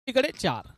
इकडे 4.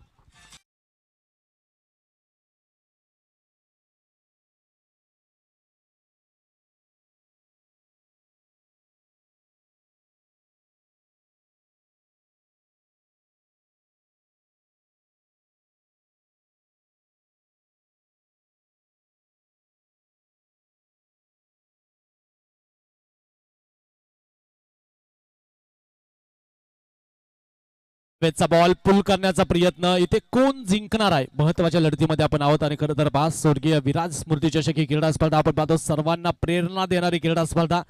वेचा बॉल पुल करण्याचा प्रयत्न. इथे कोण जिंकणार आहे महत्वाच्या लढतीमध्ये आपण आहोत. आणि खरं तर पास स्वर्गीय विराज स्मृती चषक ही क्रीडा स्पर्धा आपण पाहतो. सर्वांना प्रेरणा देणारी क्रीडा स्पर्धा,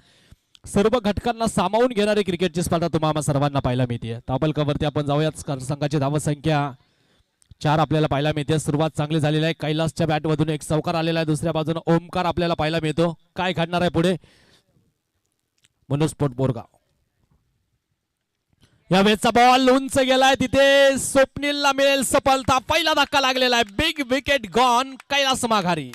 सर्व घटकांना सामावून घेणारी क्रिकेटची स्पर्धा तुम्हाला सर्वांना पाहायला मिळते. ताबलकावरती आपण जाऊयात. संघाची धावसंख्या 4 आपल्याला पाहायला मिळते. सुरुवात चांगली झालेली आहे. कैलासच्या बॅटमधून एक चौकार आलेला आहे. दुसऱ्या बाजूने ओमकार आपल्याला पाहायला मिळतो. काय घडणार आहे पुढे? मनोस्फोट बोरगाव. या वेळचा बॉल उंच गेलाय. तिथे स्वप्नीलला मिळेल सफलता. पहिला धक्का लागलेला आहे. Big wicket gone. कैलास माघारी.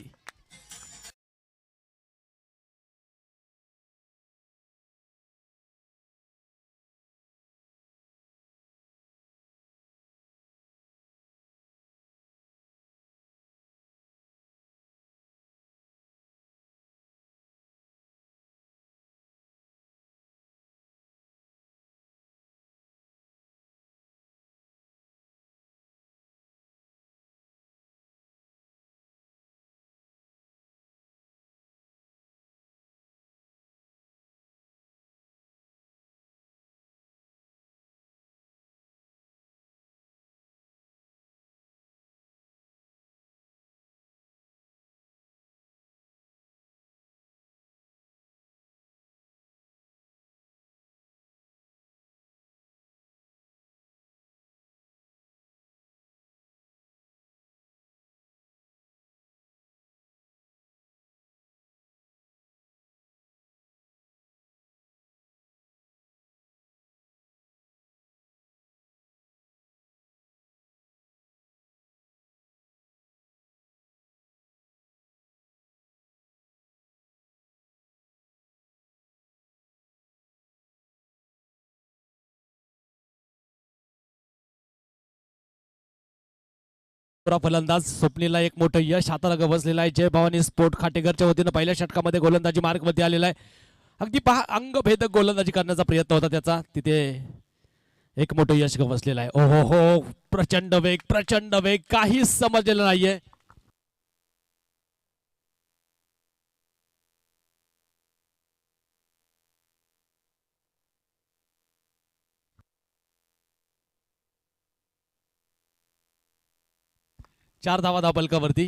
फलंदाज स्वप्नीलला एक मोठं यश हाताला बसलेलं आहे. जय भवानी स्पोर्ट खाटेकरच्या वतीनं पहिल्या षटकामध्ये गोलंदाजी मार्कमध्ये आलेला आहे. अगदी पहा, अंगभेदक गोलंदाजी करण्याचा प्रयत्न होता त्याचा. तिथे एक मोठं यश बसलेलं आहे. ओहो हो, प्रचंड वेग, प्रचंड वेग, काहीच समजलेलं नाहीये. चार धावा धापलकावरती.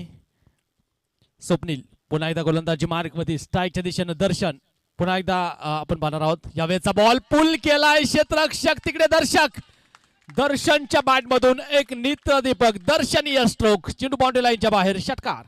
स्वप्नील पुन्हा एकदा गोलंदाजी मार्कमध्ये. स्ट्राईकच्या दिशेनं दर्शन. पुन्हा एकदा आपण पाहणार आहोत. यावेळेचा बॉल पुल केलाय. क्षेत्ररक्षक तिकडे. दर्शक. दर्शनच्या बॅटमधून एक नित्र दीपक दर्शनीय स्ट्रोक. चेंडू बाउंड्री लाईनच्या बाहेर. षटकार.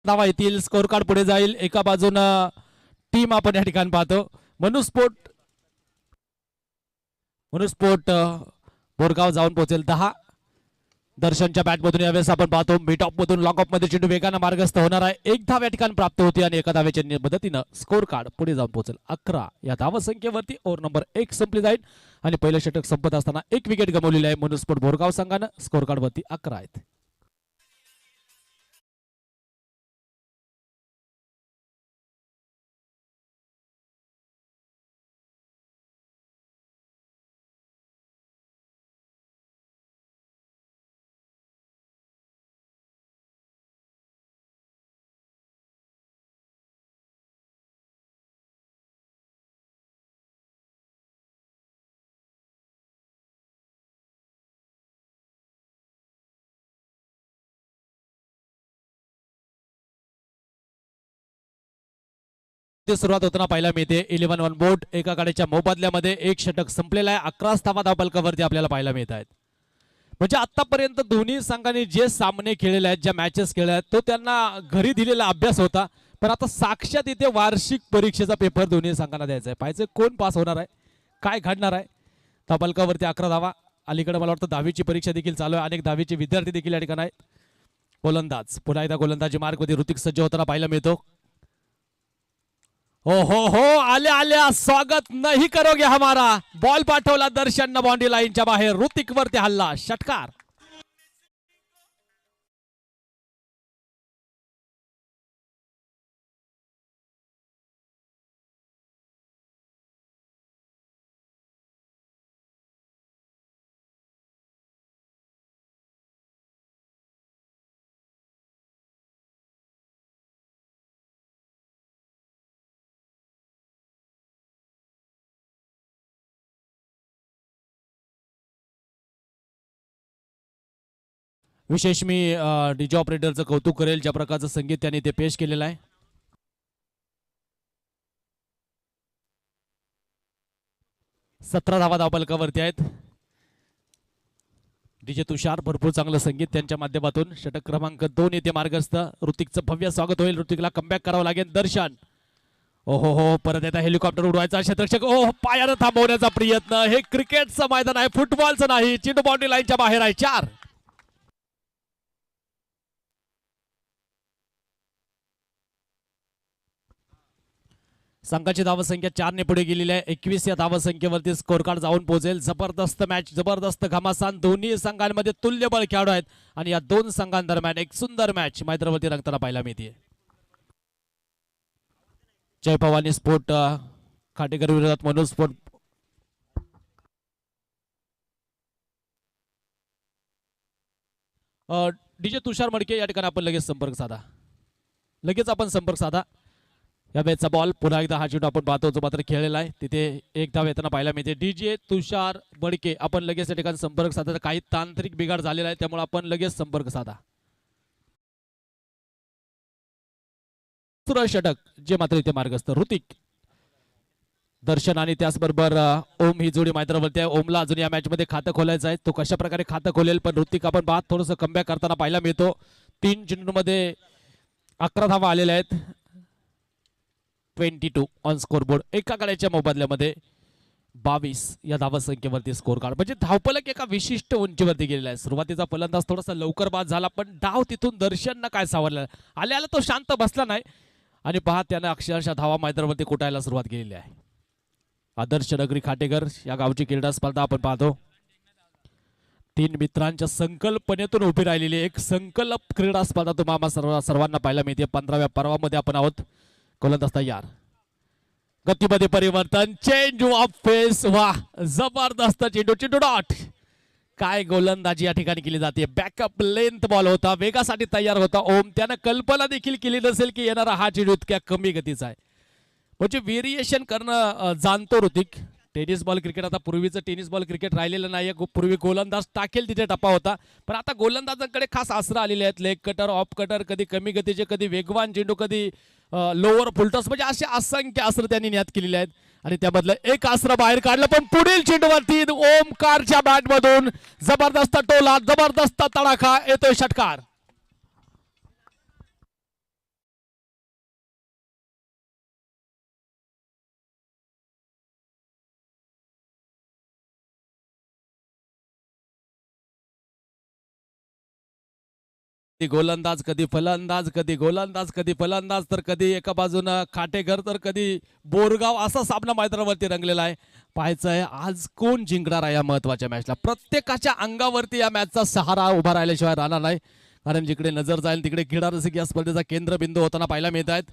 धावा येतील. स्कोर कार्ड पुढे जाईल. एका बाजूनं टीम आपण या ठिकाणी पाहतो. मनुस्फोट बोरगाव जाऊन पोहोचेल 10. दर्शनच्या बॅटमधून यावेळेस आपण पाहतो मिडऑफ मधून लॉंग ऑफ मध्ये चेंडू वेगानं मार्गस्थ होणार आहे. एक धाव या ठिकाणी प्राप्त होती आणि एका धावेच्या मदतीनं स्कोर कार्ड पुढे जाऊन पोहोचेल 11. या धावसंख्येवरती ओव्हर नंबर 1 संपली जाईल आणि पहिलं षटक संपत असताना एक विकेट गमावलेली आहे मनुस्फोट बोरगाव संघानं. स्कोर कार्ड वरती 11 आहेत. ते सुरुवात होताना पाहायला मिळते. 11 ऑन बोर्ड. एका गाड्याच्या मोबदल्यामध्ये एक षटक संपलेला आहे. 11 धावा धावपलकावरती आपल्याला पाहायला मिळत आहेत. म्हणजे आतापर्यंत दोन्ही संघांनी जे सामने खेळलेले आहेत, ज्या मॅचेस खेळल्या आहेत, तो त्यांना घरी दिलेला अभ्यास होता. पण आता साक्षात इथे वार्षिक परीक्षेचा पेपर दोन्ही संघांना द्यायचा आहे. पाहिजे कोण पास होणार आहे, काय घडणार आहे. धावपलकावरती 11 धावा. अलीकडे मला वाटतं 10वीची परीक्षा देखील चालू आहे. अनेक 10वीचे विद्यार्थी देखील या ठिकाणी आहेत. गोलंदाज पुन्हा एकदा गोलंदाजी मार्गमध्ये ऋतिक सज्ज होताना पाहायला मिळतो. हो आल्या आल्या स्वागत नहीं करोगे हमारा. बॉल पाठवला दर्शन बाउंड्री लाईनच्या बाहेर. ऋतिक वरती हल्ला, षटकार. विशेष मी डीजे ऑपरेटरचं कौतुक करेल, ज्या प्रकारचं संगीत त्यांनी ते पेश केलेलं आहे. 17 धावा धावपलकावरती आहेत. डीजे तुषार भरपूर चांगलं संगीत त्यांच्या माध्यमातून. षटक क्रमांक 2 येथे मार्गस्थ. ऋतिकचं भव्य स्वागत होईल. ऋतिकला कमबॅक करावं लागेल. दर्शन हो परत येता हेलिकॉप्टर उडवायचा क्षेत्ररक्षक. पायानं थांबवण्याचा प्रयत्न. हे क्रिकेटचं मैदान आहे, फुटबॉलचं नाही. चेंडू बाउंड्री लाईनच्या बाहेर आहे. 4. संघाची धावसंख्या 4 ने पुढे गेलेली आहे. 21 या धावसंख्येवरती स्कोर कार्ड जाऊन पोहोचेल. जबरदस्त मॅच, जबरदस्त घमासान. दोन्ही संघांमध्ये तुल्यबळ खेळाडू आहेत आणि या दोन संघांदरम्यान एक सुंदर मॅच मैदानावरती रंगताना पाहायला मिळते. जय भवानी स्पोर्ट खाटेकर विरोधात मनोज स्पोर्ट. डीजे तुषार मडके या ठिकाणी आपण लगेच संपर्क साधा. या मॅचचा बॉल पुन्हा एकदा हा चेंडू आपण पाहतो जो मात्र खेळलेला आहे. तिथे एक धाव येताना पाहायला मिळते. डीजे तुषार बडके आपण लगेच या ठिकाणी संपर्क साधा. काही तांत्रिक बिघाड झालेला आहे, त्यामुळे आपण लगेच संपर्क साधा. षटक जे मात्र इथे मार्गस्थ. ऋतिक, दर्शन आणि त्याचबरोबर ओम ही जोडी मैदानावरती आहे. ओमला अजून या मॅच मध्ये खातं खोलायचं आहे. तो कशा प्रकारे खातं खोलेल, पण ऋतिक आपण पाहत थोडंसं कमबॅक करताना पाहायला मिळतो. 3 चेंडूमध्ये 11 धावा आलेल्या आहेत. 22 ऑन स्कोरबोर्ड. एका गाड्याच्या मोबदल्यामध्ये 22 या धावसंख्येवरती स्कोर कार्ड. म्हणजे धावपलक एका विशिष्ट उंचीवरती गेलेला आहे. सुरुवातीचा फलंदाज थोडासा लवकर बाद झाला, पण डाव तिथून दर्शननं काय सावरलं. आल्याला तो शांत बसला नाही आणि पहा त्यानं अक्षरशः धावा मैदानावरती कुटायला सुरुवात केलेली आहे. आदर्श नगरी खाटेकर या गावची क्रीडा स्पर्धा आपण पाहतो. 3 मित्रांच्या संकल्पनेतून उभी राहिलेली एक संकल्प क्रीडा स्पर्धा तुम्हाला सर्वांना पाहायला मिळते. 15व्या पर्वामध्ये आपण आहोत. गोलंदाज तयार. गतीमध्ये परिवर्तन. Change of face. वाह, जबरदस्त चेंडू. चेंडू डॉट. काय गोलंदाजी या ठिकाणी केली जाते. बॅकअप लेंथ बॉल होता, वेगासाठी तयार होता ओम. त्यानं कल्पना देखील केली नसेल की येणारा हा चेंडू इतक्या कमी गतीचा आहे. म्हणजे व्हेरिएशन करणं जाणतो ऋतिक. टेनिस बॉल क्रिकेट आता पूर्वीचं टेनिस बॉल क्रिकेट राहिलेलं नाही. पूर्वी गोलंदाज टाकेल तिथे टप्पा होता, पण आता गोलंदाजांकडे खास अस्त्र आलेले आहेत. लेग कटर, ऑफ कटर, कधी कमी गतीचे, कधी वेगवान चेंडू, कधी लोअर फुलटॉस. म्हणजे असे असंख्य अस्त्र त्यांनी नियात केलेले आहेत आणि त्यामधलं एक अस्त्र बाहेर काढलं. पण पुढील चेंडूवरती ओमकारच्या बॅट मधून जबरदस्त टोला, जबरदस्त तडाखा येतोय. षटकार. गोलंदाज, कधी फलंदाज, कधी गोलंदाज, कधी फलंदाज, तर कधी एका बाजूनं खाटेकर, तर कधी बोरगाव. असा सामना मैदानावरती रंगलेला आहे. पाहायचं आहे आज कोण जिंकणार आहे या महत्वाच्या मॅचला. प्रत्येकाच्या अंगावरती या मॅचचा सहारा उभा राहिल्याशिवाय राहणार नाही, कारण जिकडे नजर जाईल तिकडे क्रीडा रसिक या स्पर्धेचा केंद्रबिंदू होताना पाहायला मिळत आहेत.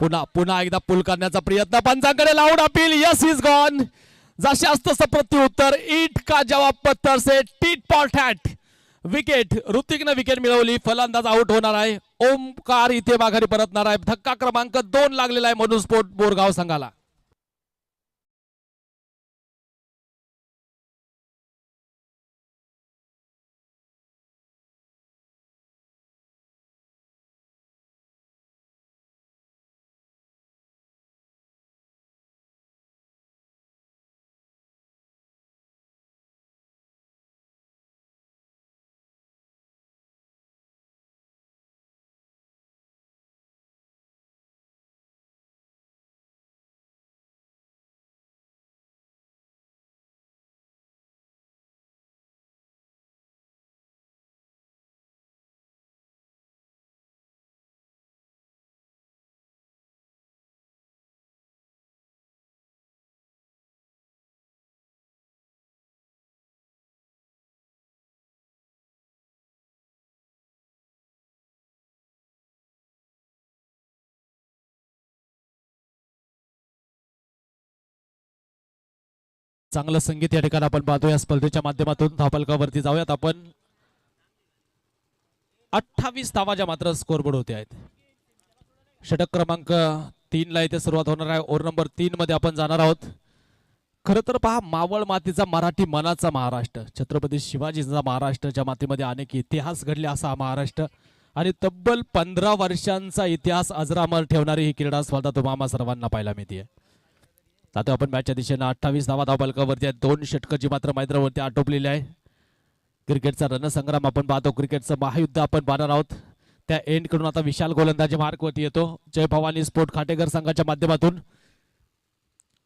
पुन्हा एकदा पुल करण्याचा प्रयत्न. पंचांकडे लावून अपील. Yes is gone. जसे असतं प्रत्युत्तर. ईट का जवाब पत्थर से. Tit for tat. विकेट. ऋतिकनं विकेट मिळवली. फलंदाज आउट होणार आहे. ओमकार इथे माघारी परतणार आहे. धक्का क्रमांक 2 लागलेला आहे मनोज स्पोर्ट बोरगाव संघाला. चांगलं संगीत या ठिकाणी आपण पाहतो. या स्पर्धेच्या माध्यमातून धावफलकावरती जाऊयात आपण. 28 धावा ज्या मात्र स्कोरबोर्ड होते आहेत. षटक क्रमांक 3 ला इथे सुरुवात होणार आहे. ओव्हर नंबर 3 मध्ये आपण जाणार आहोत. खरं तर पहा, मावळ मातीचा मराठी मनाचा महाराष्ट्र, छत्रपती शिवाजींचा महाराष्ट्र, ज्या मातीमध्ये अनेक इतिहास घडले असा हा महाराष्ट्र आणि तब्बल 15 वर्षांचा इतिहास अजरामर ठेवणारी ही क्रीडा स्पर्धा तुम्हाला सर्वांना पाहायला मिळते. आता आपण मॅचच्या दिशेनं 28 धावा धावफलकावरती आहेत. 2 षटकं जी मात्र मैदानावरती आटोपलेली आहे. क्रिकेटचा रणसंग्राम आपण पाहतो. क्रिकेटचं महायुद्ध आपण पाहणार आहोत. त्या एंड कडून आता विशाल गोलंदाजी मार्कवरती येतो. जय भवानी स्पोर्ट खाटेकर संघाच्या माध्यमातून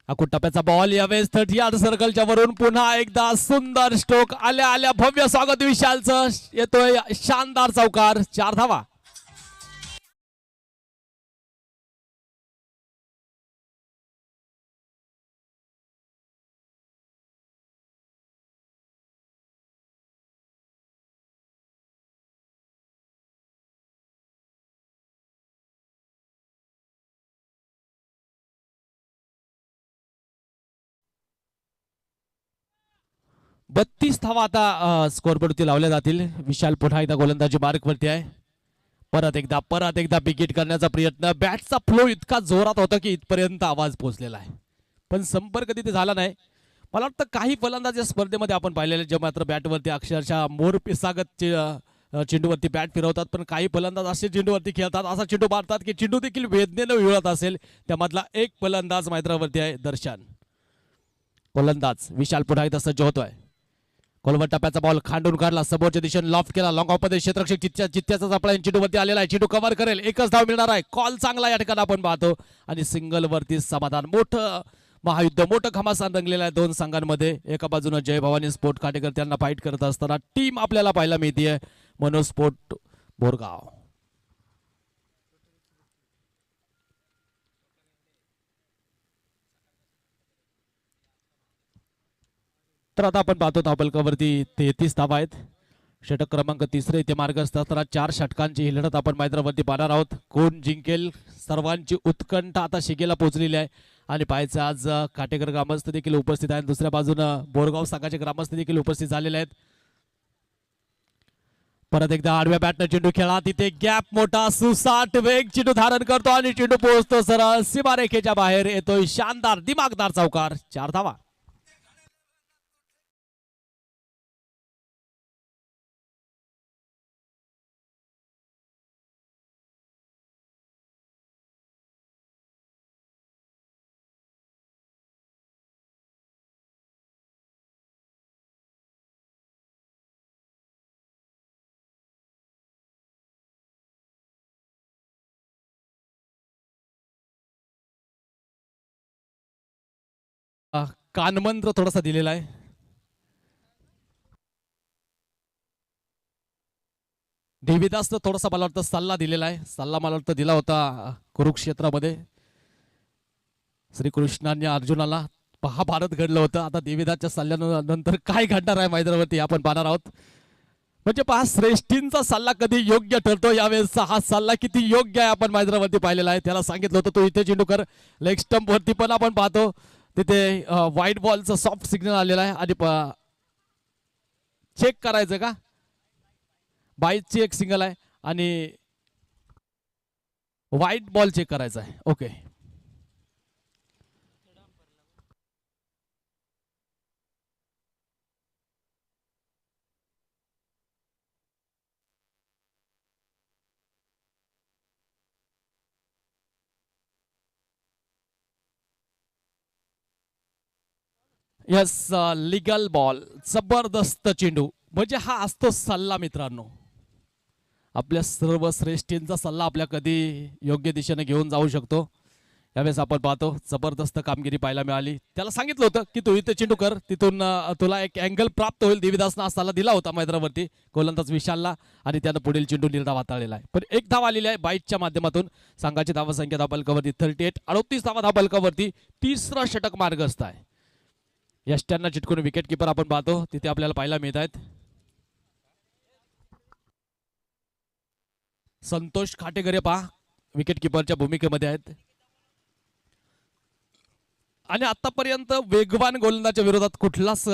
आखूड टप्प्याचा बॉल यावेळेस 30 यार्ड सर्कलच्या वरून पुन्हा एकदा सुंदर स्ट्रोक. आल्या आल्या भव्य स्वागत विशालचं. येतोय शानदार चौकार. 4 धावा. बत्तीस धावा आता स्कोरबोर्डवरती लावल्या जातील. विशाल पुन्हा एकदा गोलंदाजी मार्कवरती आहे. परत एकदा विकेट करण्याचा प्रयत्न. बॅटचा फ्लो इतका जोरात होता की इथपर्यंत आवाज पोहोचलेला आहे, पण संपर्क तिथे झाला नाही. मला वाटतं काही फलंदाज या स्पर्धेमध्ये आपण पाहिलेले जे मात्र बॅटवरती अक्षरशः मोर पिसागत चेंडूवरती बॅट फिरवतात, पण काही फलंदाज असे चेंडूवरती खेळतात, असा चेंडू मारतात की चेंडू देखील वेदनेनं विळत असेल. त्यामधला एक फलंदाज मैदानावरती आहे, दर्शन. गोलंदाज विशाल पुन्हा एकदा सज्ज होतोय. कोलवर टप्प्याचा बॉल खांडून काढला, समोरच्या दिशेने लॉफ्ट केला. लॉंग ऑफ मध्ये क्षेत्ररक्षक चित्त्याचा आपला चेंडूवरती आलेला आहे. चेंडू कव्हर करेल, एकच धाव मिळणार आहे. कॉल चांगला या ठिकाणी आपण पाहतो आणि सिंगल वरती समाधान. मोठं महायुद्ध, मोठं घमासान रंगलेलं आहे दोन संघांमध्ये. एका बाजूनं जय भवानी स्पोर्ट खाटेकर त्यांना फाईट करत असताना टीम आपल्याला पाहायला मिळते मनोज स्पोर्ट बोरगाव. तर आता आपण पाहतो धावफलकावरती 33 धावा आहेत. षटक क्रमांक 3 इथे मार्गस्थ असताना 4 षटकांची ही लढत आपण मैदानावरती पाहणार आहोत. कोण जिंकेल, सर्वांची उत्कंठा आता शिगेला पोहोचलेली आहे. आणि पाहायचं आज काटेकर ग्रामस्थ देखील उपस्थित आहेत. दुसऱ्या बाजूनं बोरगाव संघाचे ग्रामस्थ देखील उपस्थित झालेले आहेत. परत एकदा आडव्या बॅटनं चेंडू खेळा, तिथे गॅप मोठा, सुसाट वेग चेंडू धारण करतो आणि चेंडू पोहोचतो सरळ सीमारेखेच्या बाहेर. येतोय शानदार दिमागदार चौकार. 4 धावा. कानमंत्र थोडासा दिलेला आहे. देवीदास थोडासा मला वाटतं सल्ला दिलेला आहे. सल्ला मला वाटतं दिला होता कुरुक्षेत्रामध्ये श्रीकृष्णांनी अर्जुनाला. महाभारत घडलं होतं. आता देवीदासच्या सल्ल्यानंतर काय घडणार आहे मैदानावरती आपण पाहणार आहोत. म्हणजे पहा, श्रेष्ठींचा सल्ला कधी योग्य ठरतो. यावेळेसचा हा सल्ला किती योग्य आहे आपण मैदानावरती पाहिलेला आहे. त्याला सांगितलं होतं तो इथे चेंडू कर. लेग स्टंप वरती पण आपण पाहतो तिथे व्हाईट बॉलचा सॉफ्ट सिग्नल आलेला आहे. आणि चेक करायचं का, बाईची एक सिंगल आहे आणि व्हाईट बॉल चेक करायचा आहे. Okay, yes, legal ball. जबरदस्त चेंडू. म्हणजे हा असतो सल्ला मित्रांनो. आपल्या सर्व श्रेष्ठींचा सल्ला आपल्या कधी योग्य दिशेने घेऊन जाऊ शकतो. यावेळेस आपण पाहतो जबरदस्त कामगिरी पाहायला मिळाली. त्याला सांगितलं होतं की तू इथे चेंडू कर, तिथून तुला एक अँगल प्राप्त होईल. देवीदासनं सल्ला दिला होता मैदानावरती गोलंदाज विशालला आणि त्यानं पुढील चेंडू निर्धाव हाताळलेला आहे. पण एक धाव आलेली आहे बाईटच्या माध्यमातून. संघाची धावसंख्या धावफलकावरती 38, 38 धावा धावफलकावरती. तिसरं षटक मार्गस्थ आहे. यष्ट्यांना चिटकून विकेट किपर आपण पाहतो तिथे आपल्याला पाहायला मिळत आहेत. संतोष खाटेकर पहा विकेट किपरच्या भूमिकेमध्ये आहेत. आणि आतापर्यंत वेगवान गोलंदाजाच्या विरोधात कुठलाच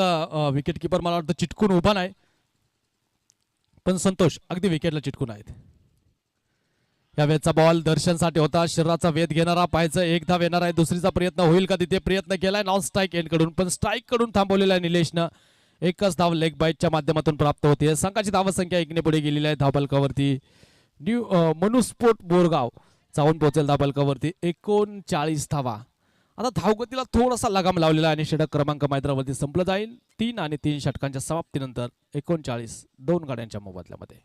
विकेट किपर मला वाटतं चिटकून उभा नाही, पण संतोष अगदी विकेटला चिटकून आहेत. या वेळचा बॉल दर्शनसाठी होता, शरीराचा वेध घेणारा, पाहायचं एक धाव येणार आहे, दुसरीचा प्रयत्न होईल का, तिथे प्रयत्न केलाय नॉन स्ट्राईक एंड कडून, पण स्ट्राईक कडून थांबवलेला आहे निलेशनं. एकच धाव लेग बाईटच्या माध्यमातून प्राप्त होते. संघाची धावसंख्या 1 ने पुढे गेलेली आहे धावफलकावरती. न्यू मनुस्पोर्ट बोरगाव जाऊन पोहोचेल धावफलकावरती 39 धावा. आता धावगतीला थोडासा लगाम लावलेला आणि षटक क्रमांक मैदानावरती संपलं जाईल. 3 आणि 3 षटकांच्या समाप्तीनंतर 39 दोन गाड्यांच्या मोबदल्यामध्ये.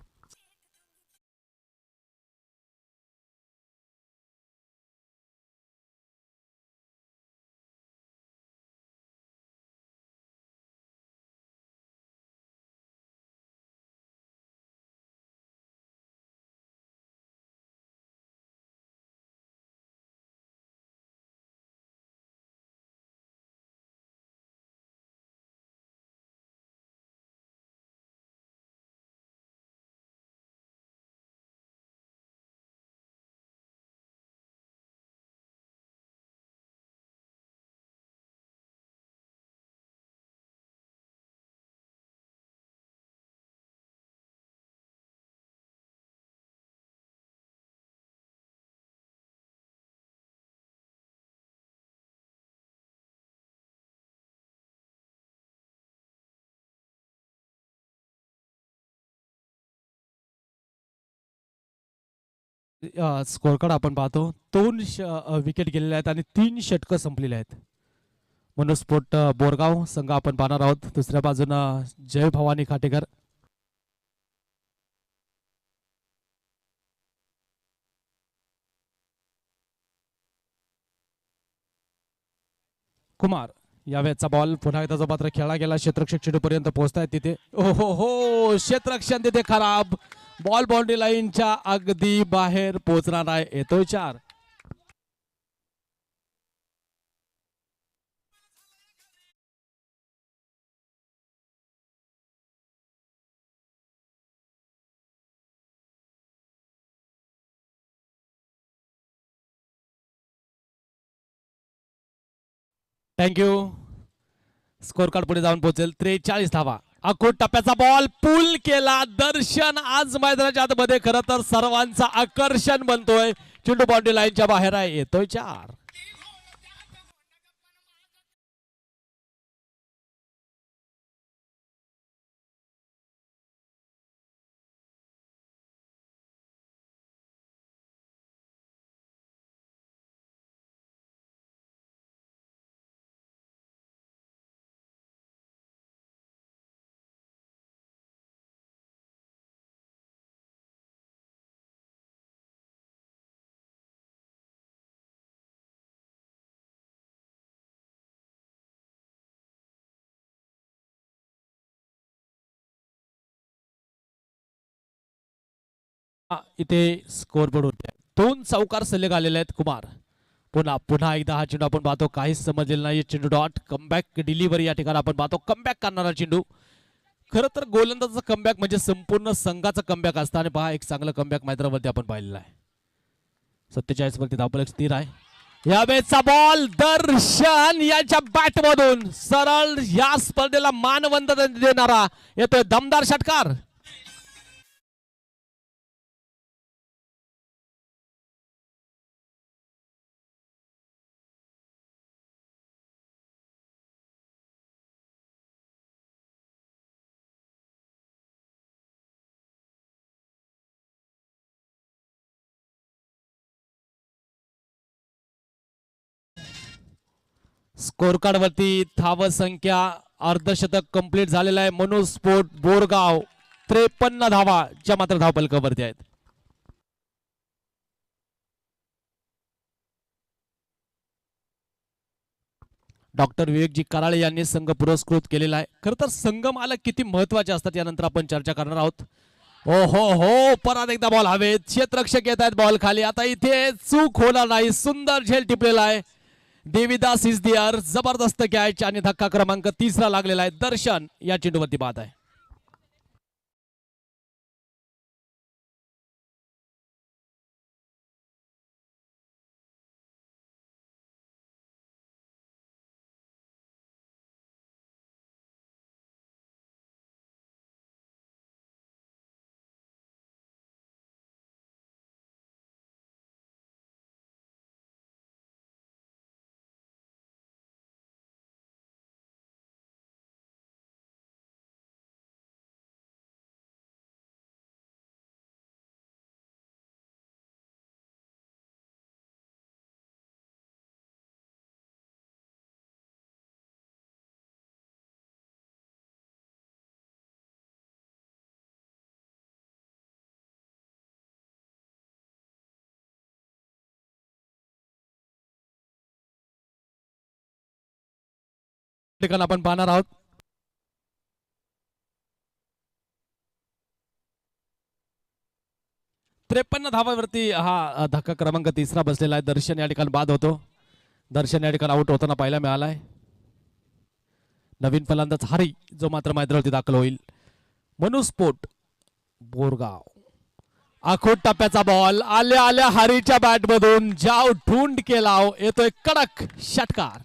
स्कोअर कार्ड आपण पाहतो. 2 विकेट गेलेले आहेत आणि 3 षटकं संपलेली आहेत. मनुस्पोर्ट बोरगाव संघ आपण पाहणार आहोत. दुसऱ्या बाजूनं जय भवानी खाटेकर. कुमार या वेळचा बॉल पुन्हा एकदा जो मात्र खेळला गेला, क्षेत्ररक्षक चेंडूपर्यंत पोहोचतायत तिथे. ओहो हो, क्षेत्ररक्षण तिथे खराब, बॉल बाउंड्री लाईनच्या अगदी बाहेर पोहोचणार आहे. येतोय 4. थँक्यू. स्कोर कार्ड पुढे जाऊन पोहोचेल. 43 धावा. अकोट टप्प्याचा बॉल पुल केला. दर्शन आज मैदानाच्या आतमध्ये खरं तर सर्वांचा आकर्षण बनतोय. चेंडू बाउंड्री लाईनच्या बाहेर आहे. येतोय 4. इथे स्कोर बोर्ड होते. 2 चौकार सलग आलेले आहेत. कुमार पुन्हा पुन्हा एकदा हा चेंडू आपण पाहतो. काहीच समजलेलं नाही. चेंडू डॉट कमबॅक डिलिव्हरी या ठिकाणी आपण पाहतो. कमबॅक करणारा चेंडू. खरं तर गोलंदाजाचा कमबॅक म्हणजे संपूर्ण संघाचा कमबॅक असतं आणि पहा एक चांगलं कमबॅक मैदानावरती आपण पाहिलेलं आहे. 47 वरती धावफलक स्थिर आहे. यावेळेचा बॉल दर्शन याच्या बॅट मधून सरळ या स्पर्धेला मानवंदना देणारा येतोय दमदार षटकार. स्कोर कार्ड वरती धाव संख्या अर्धशतक कंप्लीट झालेला आहे. मनुस्पोर्ट बोरगाव 53 धावा ज्या मात्र धावफलकावरती आहेत. डॉक्टर विवेकजी कराळे यांनी संघ पुरस्कृत केलेला आहे. खरं तर संघ मालक किती महत्वाचे असतात यानंतर आपण चर्चा करणार आहोत. ओ हो, परत एकदा बॉल हवेत. क्षेत्ररक्षक येत आहेत बॉल खाली. आता इथे चूक होणार नाही. सुंदर झेल टिपलेला आहे. देवीदास इज दियर. जबरदस्त कॅच आणि धक्का क्रमांक 3 लागलेला आहे. दर्शन या चेंडूवरती बाद आहे. ठिकाणी आपण पाहणार आहोत. त्रेपन्न धावावरती हा धक्का क्रमांक तिसरा बसलेला आहे. दर्शन या ठिकाणी बाद होतो. दर्शन या ठिकाणी आउट होताना पाहायला मिळालाय. नवीन फलंदाज हरी जो मात्र मैदानावरती दाखल होईल. मनुस्फोट बोरगाव आखोट टप्प्याचा बॉल आल्या आल्या हरीच्या बॅट मधून जाव ढूंढ केला येतोय कडक षटकार.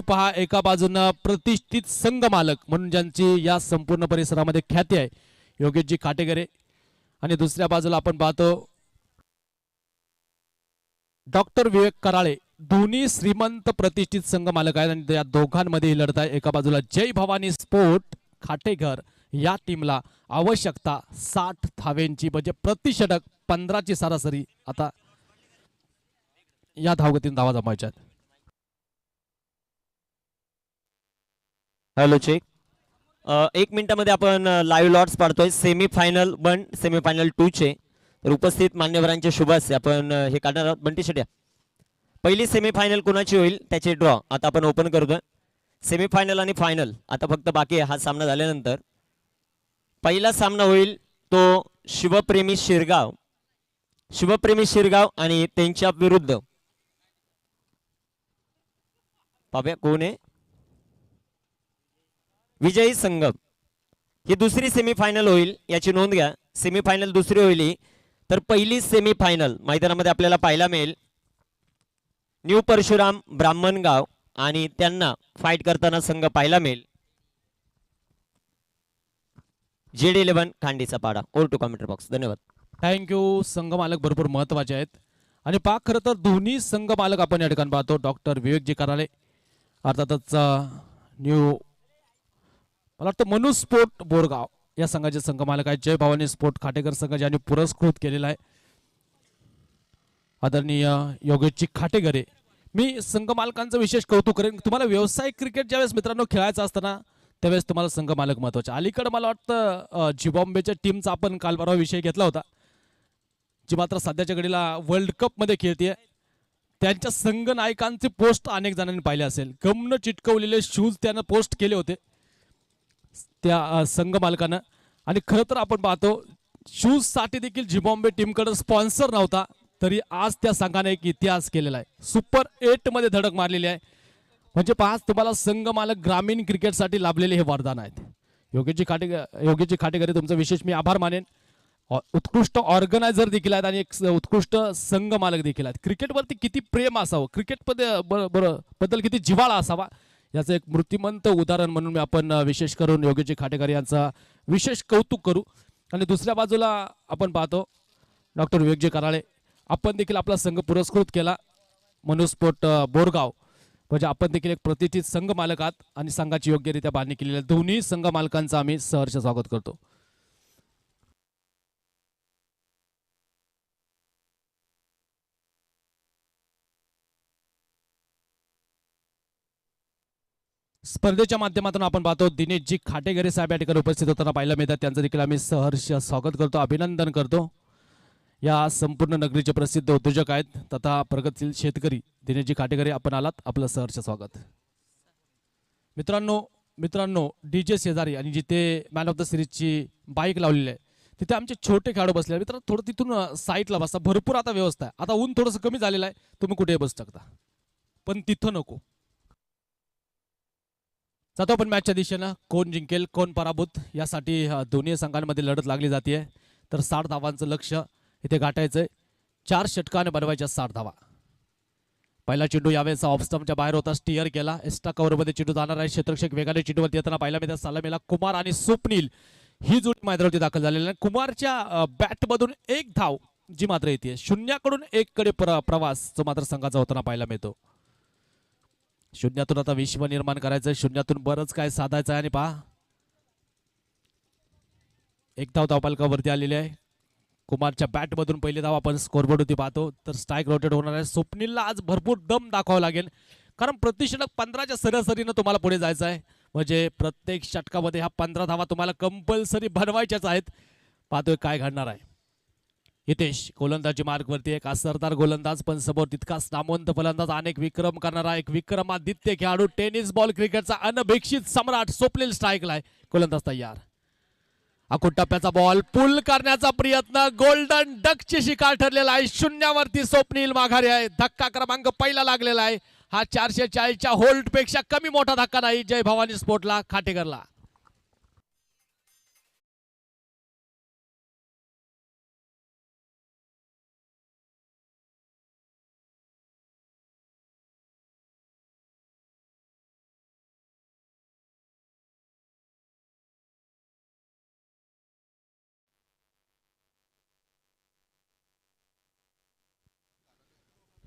पहा एका बाजूनं प्रतिष्ठित संघ मालक म्हणून ज्यांची या संपूर्ण परिसरामध्ये ख्याती आहे योगेशजी खाटेगरे आणि दुसऱ्या बाजूला आपण पाहतो डॉक्टर विवेक कराळे. दोन्ही श्रीमंत प्रतिष्ठित संघ मालक आहेत आणि या दोघांमध्ये लढत आहे. एका बाजूला जय भवानी स्पोर्ट खाटेघर या टीमला आवश्यकता 60 धावेंची म्हणजे प्रतिषटक 15ची सरासरी आता या धावगतीने धावा जमायच्या. Hello check. 1 मिनिटामध्ये आपण लाईव्ह लॉट्स पाडतोय सेमीफायनल 1 सेमीफायनल 2 चे. तर उपस्थित मान्यवरांचे शुभ असते आपण हे काढणार आहोत. बंटी शेट्या पहिली सेमीफायनल कोणाची होईल त्याचे ड्रॉ आता आपण ओपन करतोय. सेमीफायनल आणि फायनल आता फक्त बाकी आहे. हा सामना झाल्यानंतर पहिला सामना होईल तो शिवप्रेमी शिरगाव आणि त्यांच्या विरुद्ध पाहूया कोण आहे विजयी संघ. ही दुसरी सेमीफायनल होईल याची नोंद घ्या. सेमीफायनल दुसरी होईल तर पहिली सेमीफायनल मैदानामध्ये आपल्याला पाहायला मिळेल न्यू परशुराम ब्राह्मणगाव आणि त्यांना फाईट करताना संघ पाहायला मिळेल JD11 खांडीचा पाडा. Over to commentary box. धन्यवाद. थँक्यू. संघ मालक भरपूर महत्वाचे आहेत आणि पाक खरं तर दोन्ही संघ मालक आपण या ठिकाणी पाहतो. डॉक्टर विवेकजी कराळे अर्थातच न्यू मला वाटतं मनुस्फोट बोरगाव या संघाचे संघ मालक आहेत. जय भवानी स्पोर्ट खाटेकर संघ ज्यांनी पुरस्कृत केलेला आहे आदरणीय योगेशजी खाटेकरे. मी संघ मालकांचं विशेष कौतुक करेन. तुम्हाला व्यावसायिक क्रिकेट ज्यावेळेस मित्रांनो खेळायचं असताना त्यावेळेस तुम्हाला संघ मालक महत्वाचे. अलीकडे मला वाटतं झिम्बाब्वेच्या टीमचा आपण काल परवा विषय घेतला होता जी मात्र सध्याच्या घडीला वर्ल्ड कप मध्ये खेळते. त्यांच्या संघ नायकांचे पोस्ट अनेक जणांनी पाहिले असेल. गमन चिटकवलेले शूज त्यानं पोस्ट केले होते त्या संघ मालकानं. आणि खरं तर आपण पाहतो शूज साठी देखील झिम्बाब्वे टीमकडे स्पॉन्सर नव्हता तरी आज त्या संघाने एक इतिहास केलेला आहे. सुपर 8 मध्ये धडक मारलेली आहे. म्हणजे पाच तुम्हाला संघ मालक ग्रामीण क्रिकेटसाठी लाभलेले हे वरदान आहेत. योगेशजी खाटेकरे तुमचं विशेष मी आभार मानेन. उत्कृष्ट ऑर्गनायझर देखील आहेत आणि एक उत्कृष्ट संघ मालक देखील आहेत. क्रिकेटवरती किती प्रेम असावं क्रिकेट बद्दल किती जिव्हाळा असावा याचं एक मूर्तिमंत उदाहरण म्हणून मी आपण विशेष करून योगेशजी खाटेकर यांचा विशेष कौतुक करू. आणि दुसऱ्या बाजूला आपण पाहतो डॉक्टर विवेकजी कराळे आपण देखील आपला संघ पुरस्कृत केला मनुस्फोट बोरगाव म्हणजे आपण देखील एक प्रतिष्ठित संघ मालक आहात आणि संघाची योग्यरित्या बांधणी केलेली आहे. दोन्ही संघ मालकांचं आम्ही सहर्ष स्वागत करतो. स्पर्धेच्या माध्यमातून आपण पाहतो दिनेशजी खाटेकरे साहेब या ठिकाणी उपस्थित होताना पाहायला मिळतात. त्यांचं देखील आम्ही सहर्ष स्वागत करतो अभिनंदन करतो. या संपूर्ण नगरीचे प्रसिद्ध उद्योजक आहेत तथा प्रगतशील शेतकरी दिनेशजी खाटेकरे, आपण आलात, आपलं सहर्ष स्वागत. मित्रांनो मित्रांनो डीजे शेजारी आणि जिथे मॅन ऑफ द सिरीजची बाईक लावलेली आहे तिथे आमचे छोटे खेळाडू बसले आहेत. मित्रांनो थोडं तिथून साईडला बसा, भरपूर आता व्यवस्था आहे. आता ऊन थोडंसं कमी झालेलं आहे, तुम्ही कुठेही बसू शकता, पण तिथं नको. जातो आपण मॅचच्या दिशेनं. कोण जिंकेल कोण पराभूत यासाठी दोन्ही संघांमध्ये लढत लागली जाते. तर 60 धावांचं लक्ष इथे गाठायचंय. 4 षटकाने बनवायच्या 60 धावा. पहिला चेंडू यावेळेस ऑफ स्टंपच्या बाहेर होता, स्टिअर केला. एक्स्ट्रा कव्हरमध्ये चेंडू जाणार आहे. क्षेत्ररक्षक वेगाने चेंडूवरती येताना पाहिला मिळतात. सलामीला कुमार आणि स्वप्नील ही जोडी मैदानावरती दाखल झालेली आहे. कुमारच्या बॅटमधून एक धाव जी मात्र येते. शून्याकडून एक कडे प्रवास जो मात्र संघाचा होताना पाहायला मिळतो. शून्यातून आता विश्व निर्माण करायचं, शून्यातून बरंच काय साधायचं आहे. आणि पहा एक धाव धावपालकावरती आलेली आहे. कुमारच्या बॅटमधून पहिली धाव आपण स्कोरबोर्ड होती पाहतो. तर स्ट्राईक रोटेट होणार आहे. स्वप्नीलला आज भरपूर दम दाखवावा लागेल, कारण प्रतिषटक 15च्या सरासरीनं तुम्हाला पुढे जायचं आहे. म्हणजे प्रत्येक षटकामध्ये ह्या 15 धावा तुम्हाला कंपल्सरी बनवायच्याच आहेत. पाहतोय काय घडणार आहे. हितेश गोलंदाजी मार्गवरती, एक असरदार गोलंदाज पण समोर तितकाच नामवंत फलंदाज, अनेक विक्रम करणारा एक विक्रमादित्य खेळाडू, टेनिस बॉल क्रिकेटचा अनभिक्षित सम्राट स्वप्नील स्ट्राईकला आहे. गोलंदाज तयार. आखूड टप्प्याचा बॉल पुल करण्याचा प्रयत्न, गोल्डन डकची शिकार ठरलेला आहे. शून्यावरती स्वप्नील माघारी आहे. धक्का क्रमांक पहिला लागलेला आहे. हा 440च्या होल्ड पेक्षा कमी मोठा धक्का नाही जय भवानी स्पोर्टला, खाटेकरला.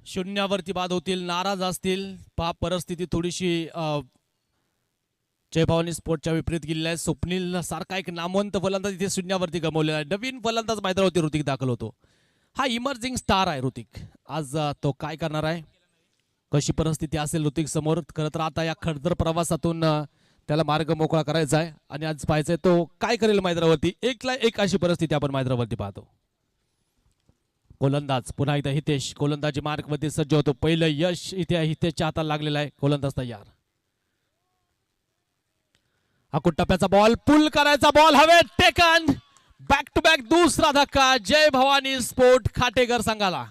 शून्यावरती बाद होतील, नाराज असतील. पहा परिस्थिती थोडीशी जय भवानी स्पोर्टच्या विपरीत गेलेला आहे. स्वप्नील सारखा एक नामवंत फलंदाज इथे शून्यावरती गमावलेला आहे. नवीन फलंदाज मैदानावरती ऋतिक दाखल होतो. हा इमर्जिंग स्टार आहे ऋतिक. आज तो काय करणार आहे, कशी परिस्थिती असेल ऋतिक समोर. खरं तर आता या खडतर प्रवासातून त्याला मार्ग मोकळा करायचा आहे आणि आज पाहायचंय तो काय करेल मैदानावरती. 1ला 1 अशी परिस्थिती आपण मैदानावरती पाहतो. गोलंदाज पुन्हा एकदा हितेश गोलंदाजी मार्कमध्ये सज्ज होतो. पहिलं यश इथे हितेशच्या हाताला लागलेला आहे. गोलंदाज तयार. आखूड टप्प्याचा बॉल, पुल करायचा बॉल, हवे टेकन, बॅक टू बॅक दुसरा धक्का जय भवानी स्पोर्ट खाटेकर संघाला.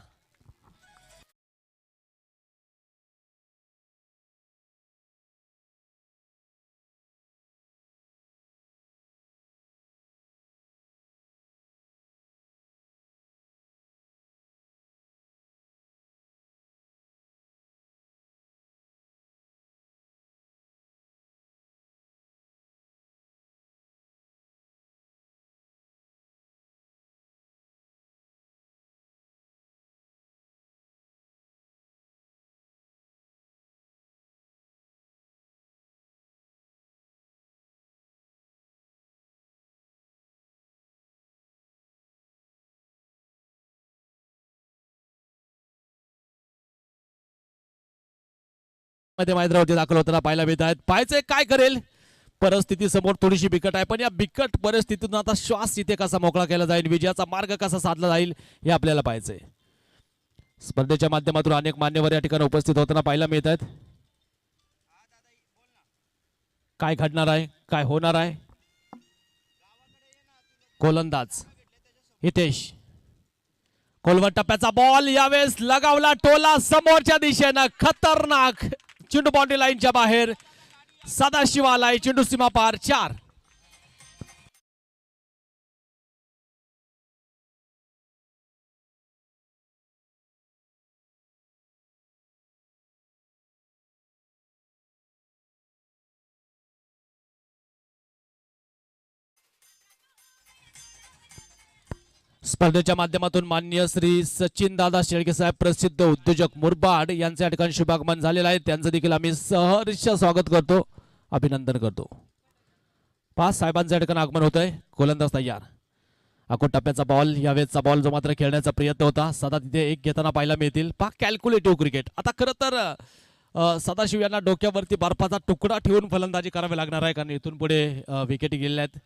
मध्ये मैदानावरती दाखल होताना पाहायला मिळत आहेत. पाहायचंय काय करेल. परिस्थिती समोर थोडीशी बिकट आहे, पण या बिकट परिस्थितीतून आता श्वास इथे कसा मोकळा केला जाईल, विजयाचा मार्ग कसा साधला जाईल हे आपल्याला पाहायचंय. स्पर्धेच्या माध्यमातून अनेक मान्यवर या ठिकाणी उपस्थित होताना पाहायला मिळत आहेत. काय घडणार आहे, काय होणार आहे. गोलंदाज हितेश, खोलवर टप्प्याचा बॉल यावेळेस लगावला टोला समोरच्या दिशेनं. खतरनाक चेंडू बाउंड्री लाईनच्या बाहेर. सदाशिव आलाय, चेंडू सीमा पार. 4. स्पर्धेच्या माध्यमातून माननीय श्री सचिन दादा शेळके साहेब, प्रसिद्ध उद्योजक मुरबाड यांच्या ठिकाणी शुभागमन झालेलं आहे. त्यांचं देखील आम्ही सहर्ष स्वागत करतो, अभिनंदन करतो. 5 साहेबांच्या ठिकाणी आगमन होत आहे. गोलंदाज तयार. आखूड टप्प्याचा बॉल, यावेळेचा बॉल जो मात्र खेळण्याचा प्रयत्न होता. सदा तिथे एक घेताना पाहायला मिळतील. पहा कॅल्क्युलेटिव्ह क्रिकेट. आता खरं तर सदाशिव यांना डोक्यावरती बर्फाचा तुकडा ठेवून फलंदाजी करावी लागणार आहे, कारण इथून पुढे विकेटी गेलेल्या आहेत.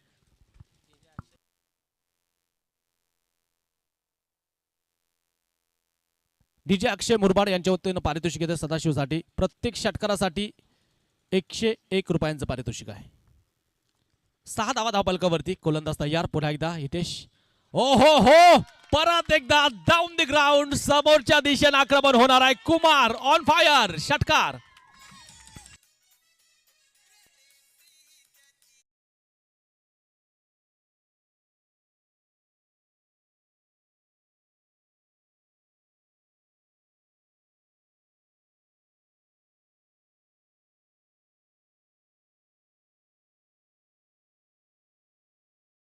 डीजे अक्षय मुरबाड यांच्या वतीनं पारितोषिक येते सदाशिवसाठी. प्रत्येक षटकारासाठी 101 रुपयांचं पारितोषिक आहे. 6 धावा फलकावरती. गोलंदाज तयार. पुन्हा एकदा हितेश. ओ हो परत एकदा डाऊन द ग्राउंड. समोरच्या दिशेने आक्रमण होणार आहे. Kumar on fire. षटकार.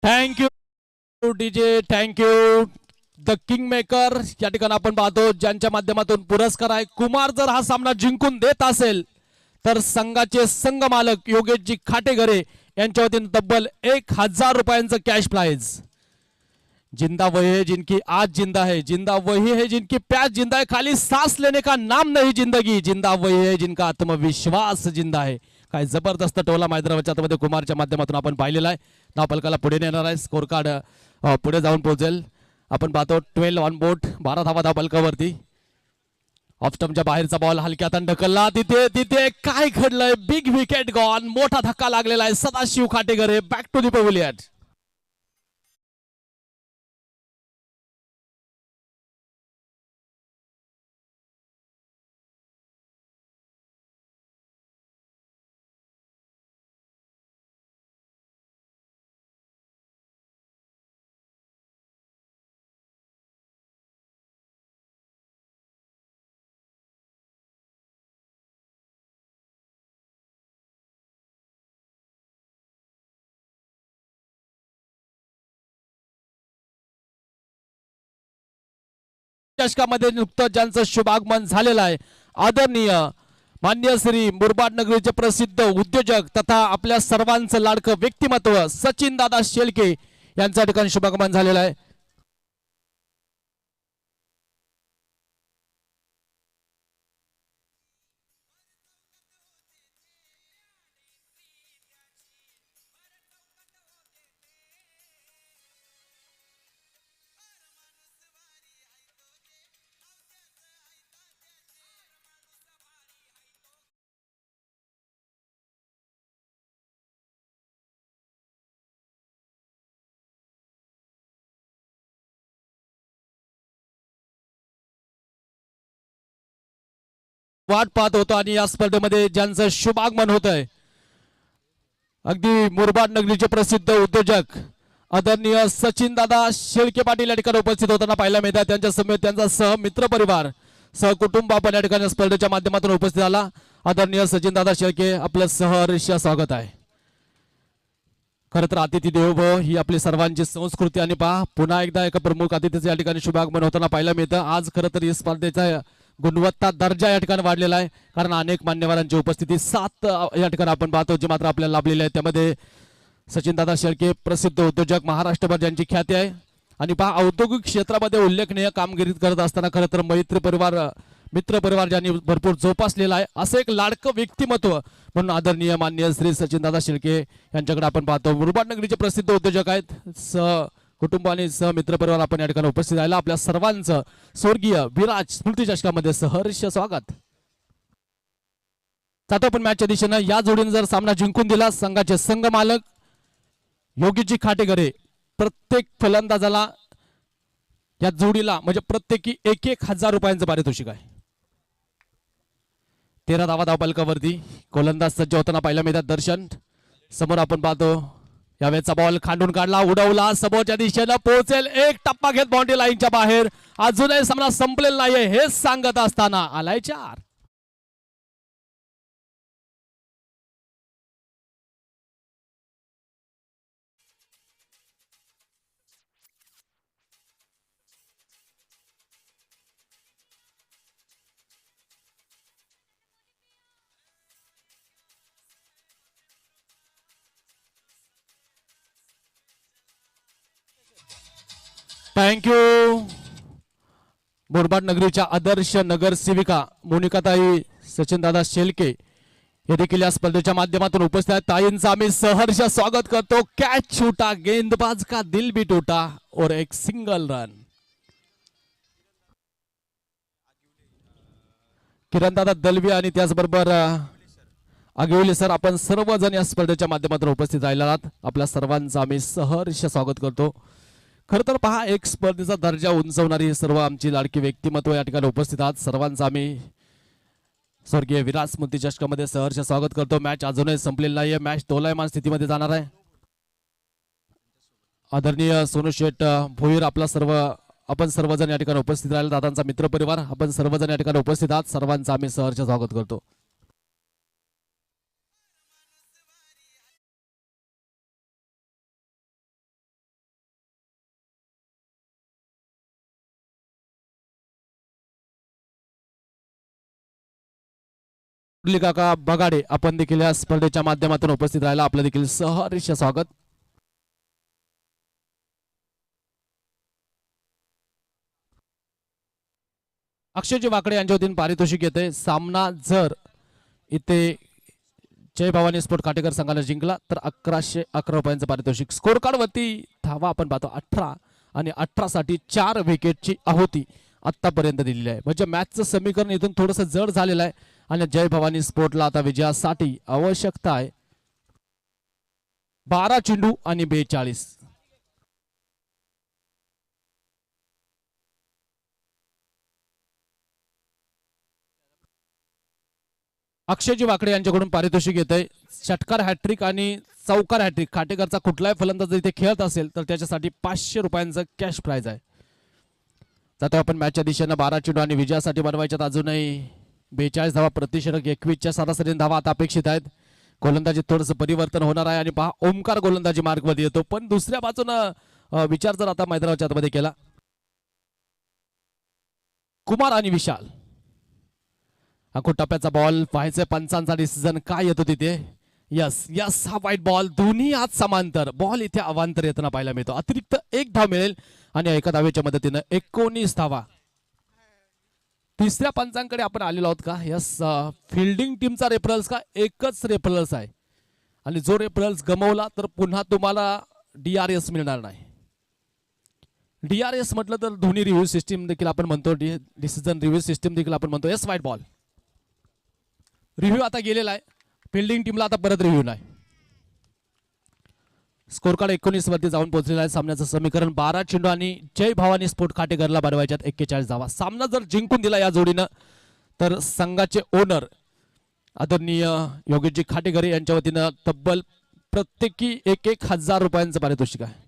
Thank you DJ. Thank you. The king maker या ठिकाणी आपण पाहतो ज्यांच्या माध्यमातून पुरस्कार आहे. कुमार जर हा सामना जिंकून देत असेल तर संघाचे संघ मालक योगेशजी खाटेघरे यांच्या वतीने तब्बल 1000 रुपयांचं कॅश प्राइज. जिंदा वही है जिनकी आज जिंदा है, जिंदा वही है जिनकी प्यास जिंदा है, खाली सांस लेने का नाम नहीं जिंदगी, जिंदा वही है जिनका आत्मविश्वास जिंदा है. काय जबरदस्त टोला मैदानाच्या आतमध्ये कुमारच्या माध्यमातून आपण पाहिलेला आहे. धावफलकाला पुढे नेणार आहे. स्कोर कार्ड पुढे जाऊन पोहोचेल. आपण पाहतो 12 ऑन बोर्ड. 12 धावा धावफलकावरती. ऑफ स्टंपच्या बाहेरचा बॉल हलक्यात ढकलला. तिथे तिथे काय घडलंय. Big wicket gone. मोठा धक्का लागलेला आहे. Sadashiv Khateghare back to the pavilion. चषकामध्ये नुकतंच ज्यांचं शुभागमन झालेलं आहे आदरणीय मान्य श्री मुरबाड नगरीचे प्रसिद्ध उद्योजक तथा आपल्या सर्वांचं लाडकं व्यक्तिमत्व सचिन दादा शेळके यांच्या ठिकाणी शुभागमन झालेलं आहे. वाट पाहत होतो आणि या स्पर्धेमध्ये ज्यांचं शुभागमन होत आहे अगदी मुरबाड नगरीचे प्रसिद्ध उद्योजक आदरणीय सचिन दादा शेळके पाटील या ठिकाणी उपस्थित होताना पाहायला मिळतात. त्यांच्या समेत त्यांचा सहमित्र परिवार सहकुटुंब आपण या ठिकाणी स्पर्धेच्या माध्यमातून उपस्थित झाला. आदरणीय सचिन दादा शेळके आपलं सहर्ष स्वागत आहे. खरं तर अतिथी देवो भव ही आपली सर्वांची संस्कृती आणि पहा पुन्हा एकदा एका प्रमुख अतिथीचे या ठिकाणी शुभागमन होताना पाहायला मिळतं. आज खरं तर या स्पर्धेचा गुणवत्ता दर्जा या ठिकाणी वाढलेला आहे कारण अनेक मान्यवरांची उपस्थिती 7 या ठिकाणी आपण पाहतो जे मात्र आपल्याला लाभलेले आहे. त्यामध्ये सचिन दादा शेळके प्रसिद्ध उद्योजक महाराष्ट्रभर ज्यांची ख्याती आहे आणि पहा औद्योगिक क्षेत्रामध्ये उल्लेखनीय कामगिरी करत असताना खरं तर मित्र परिवार ज्यांनी भरपूर जोपासलेला आहे असं एक लाडकं व्यक्तिमत्व म्हणून आदरणीय मान्य श्री सचिन दादा शेळके यांच्याकडे आपण पाहतो. मुरबाड नगरीचे प्रसिद्ध उद्योजक आहेत. कुटुंब आणि सहमित्र परिवार आपण या ठिकाणी उपस्थित राहिला. आपल्या सर्वांचं स्वर्गीय विराज स्मृती चषकामध्ये सहर्ष स्वागत. जातो आपण मॅचच्या दिशेनं. या जोडीने जर सामना जिंकून दिला संघाचे संघ मालक योगीजी खाटेघरे प्रत्येक फलंदाजाला या जोडीला म्हणजे प्रत्येकी 1000 रुपयांचं पारितोषिक आहे. 13 धावा धावफलकावरती. गोलंदाज सज्ज होताना पाहायला मिळतात. दर्शन समोर आपण पाहतो यावेळेचा बॉल खांडून काढला उडवला समोरच्या दिशेनं पोहोचेल. एक टप्पा घेत बाउंड्री लाईनच्या बाहेर. अजूनही सामना संपलेला नाहीये हेच सांगत असताना आलाय 4. थँक्यू. मुरबाड नगरीच्या आदर्श नगरसेविका मोनिकाताई सचिनदादा शेळके हे देखील या स्पर्धेच्या माध्यमातून उपस्थित आहेत. ताईंचं आम्ही सहर्ष स्वागत करतो. कॅच छूटा गेंदबाज का दिल भी टूटा और एक सिंगल रन. किरणदादा दलवी आणि त्याचबरोबर आगिवले सर, आपण सर्वजण या स्पर्धेच्या माध्यमातून उपस्थित राहिला आहात. आपल्या सर्वांचं आम्ही सहर्ष स्वागत करतो. खरं तर पहा, एक स्पर्धेचा दर्जा उंचवणारी सर्व आमची लाडकी व्यक्तिमत्व या ठिकाणी उपस्थित आहात. सर्वांचं आम्ही स्वर्गीय विराज स्मृती चषकामध्ये सहर्ष स्वागत करतो. मॅच अजूनही संपलेली नाहीये. मॅच दोलायमान स्थितीमध्ये जाणार आहे. आदरणीय सोनू शेठ भोईर, आपण सर्वजण या ठिकाणी उपस्थित राहिले. दादांचा मित्रपरिवार आपण सर्वजण या ठिकाणी उपस्थित आहात. सर्वांचं आम्ही सहर्ष स्वागत करतो. काका बगाडे, आपण देखील या स्पर्धेच्या माध्यमातून उपस्थित राहिला. आपलं देखील सहर्ष स्वागत. अक्षयजी वाकडे यांच्या वतीने पारितोषिक येते. सामना जर इथे जय भवानी स्पोर्ट काटेकर संघाने जिंकला तर 1111 रुपयांचं पारितोषिक. स्कोर कार्ड वरती धावा आपण पाहतो 18 आणि 18 साठी 4 विकेटची आहुती आतापर्यंत दिलेली आहे. म्हणजे मॅचचं समीकरण इथून थोडंसं जड झालेलं आहे आणि जय भवानी स्पोर्टला आता विजयासाठी आवश्यकता आहे 12 चेंडू आणि 42. अक्षयजी वाकडे यांच्याकडून पारितोषिक येतंय. षटकार हॅट्रिक आणि चौकार हॅट्रिक खाटेकरचा कुठलाही फलंदाज इथे खेळत असेल तर त्याच्यासाठी 500 रुपयांचं कॅश प्राइज आहे. जातो आपण मॅचच्या दिशेनं. 12 चेंडू आणि विजयासाठी बनवायच्यात अजूनही 42 धावा. प्रतिषेधक 21च्या सरासरी धावा आता अपेक्षित आहेत. गोलंदाजीत थोडंसं परिवर्तन होणार आहे आणि पहा, ओमकार गोलंदाजी मार्गमध्ये येतो. पण दुसऱ्या बाजूनं विचार जर आता मैदानाच्या आतमध्ये केला, कुमार आणि विशाल, अकोट टप्प्याचा बॉल पाहायचंय. पंचांचा डिसिजन काय येतो तिथे. यस यस, हा वाईट बॉल. दोन्ही हात समांतर. बॉल इथे अवांतर येताना पाहायला मिळतो. अतिरिक्त 1 धाव मिळेल आणि एका धावेच्या मदतीनं 19 धावा. तिसऱ्या पंचांकडे आपण आलेलो आहोत का. यस, फिल्डिंग टीमचा रेफरन्स का एकच रेफरन्स आहे आणि जो रेफरन्स गमावला तर पुन्हा तुम्हाला DRS मिळणार नाही. DRS म्हटलं तर धोनी रिव्ह्यू सिस्टीम देखील आपण म्हणतो, डिसिजन रिव्ह्यू सिस्टीम देखील आपण म्हणतो. यस, वाईट बॉल. रिव्ह्यू आता गेलेला आहे. फिल्डिंग टीमला आता परत रिव्ह्यू नाही. स्कोर कार्ड 19 वरती जाऊन पोहोचलेला आहे. सामन्याचं समीकरण 12 चेंडू आणि जय भवानी स्पोर्ट खाटेकरला बनवायच्यात 41 धावा. सामना जर जिंकून दिला या जोडीनं तर संघाचे ओनर आदरणीय योगेशजी खाटेकर यांच्या वतीनं तब्बल प्रत्येकी 1,000 रुपयांचं पारितोषिक आहे.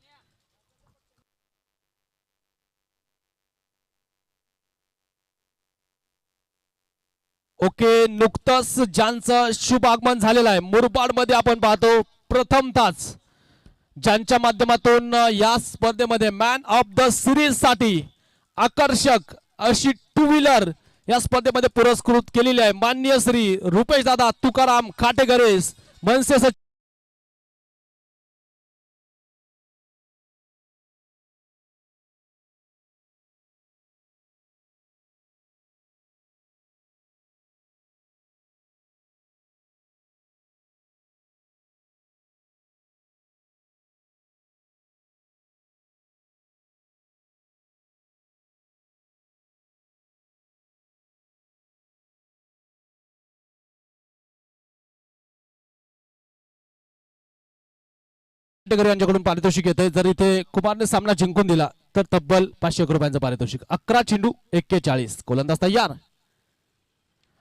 ओके, नुकतंच ज्यांचं शुभ आगमन झालेलं आहे मुरबाड मध्ये आपण पाहतो प्रथमताच ज्यांच्या माध्यमातून या स्पर्धेमध्ये मॅन ऑफ द सिरीज साठी आकर्षक अशी 2 व्हीलर या स्पर्धेमध्ये पुरस्कृत केलेली आहे. माननीय श्री रुपेश दादा तुकाराम खाटेकरेस मनसे यांच्याकडून पारितोषिक येते. जर इथे कुमारने सामना जिंकून दिला तर तब्बल 500 रुपयांचं पारितोषिक. 11 चेंडू 41. गोलंदाज तयार.